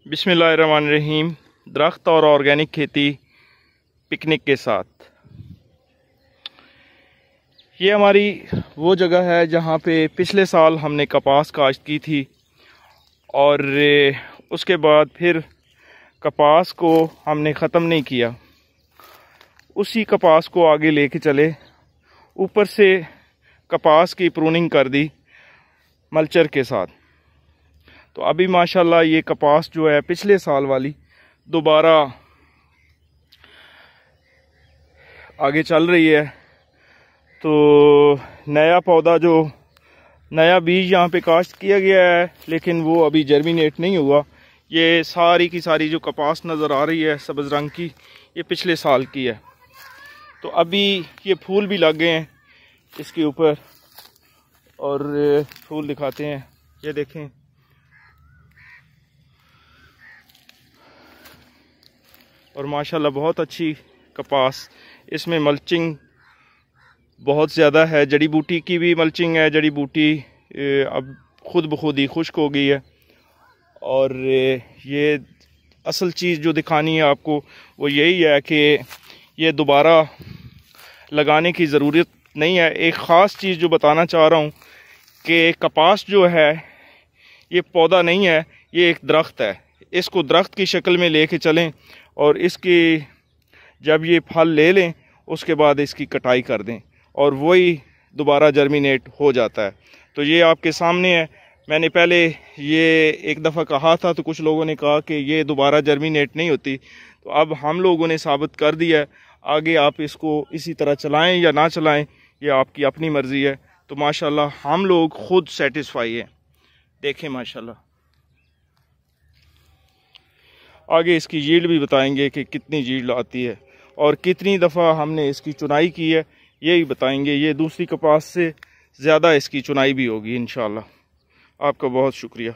बिस्मिल्लाहिर्रहमानिर्रहीम। दरख्त और ऑर्गेनिक खेती पिकनिक के साथ। ये हमारी वो जगह है जहाँ पे पिछले साल हमने कपास काश्त की थी और उसके बाद फिर कपास को हमने ख़त्म नहीं किया, उसी कपास को आगे लेके चले, ऊपर से कपास की प्रूनिंग कर दी मल्चर के साथ। तो अभी माशाल्लाह ये कपास जो है पिछले साल वाली दोबारा आगे चल रही है। तो नया पौधा जो नया बीज यहाँ पे काश्त किया गया है, लेकिन वो अभी जर्मिनेट नहीं हुआ। ये सारी की सारी जो कपास नज़र आ रही है सब्ज़ रंग की, ये पिछले साल की है। तो अभी ये फूल भी लग गए हैं इसके ऊपर, और फूल दिखाते हैं, ये देखें। और माशाल्लाह बहुत अच्छी कपास, इसमें मल्चिंग बहुत ज़्यादा है, जड़ी बूटी की भी मल्चिंग है। जड़ी बूटी अब खुद ब खुद ही खुश्क हो गई है। और ये असल चीज़ जो दिखानी है आपको वो यही है कि ये दोबारा लगाने की ज़रूरत नहीं है। एक ख़ास चीज़ जो बताना चाह रहा हूँ कि कपास जो है ये पौधा नहीं है, ये एक दरख्त है। इसको दरख्त की शक्ल में लेके चलें और इसकी जब ये फल ले लें उसके बाद इसकी कटाई कर दें और वही दोबारा जर्मिनेट हो जाता है। तो ये आपके सामने है। मैंने पहले ये एक दफ़ा कहा था तो कुछ लोगों ने कहा कि ये दोबारा जर्मिनेट नहीं होती, तो अब हम लोगों ने साबित कर दिया है। आगे आप इसको इसी तरह चलाएं या ना चलाएं, ये आपकी अपनी मर्ज़ी है। तो माशाल्लाह हम लोग खुद सेटिस्फाई हैं। देखें माशाल्लाह, आगे इसकी यील्ड भी बताएंगे कि कितनी यील्ड आती है और कितनी दफ़ा हमने इसकी चुनाई की है, यही बताएंगे। ये दूसरी कपास से ज़्यादा इसकी चुनाई भी होगी इंशाल्लाह। आपका बहुत शुक्रिया।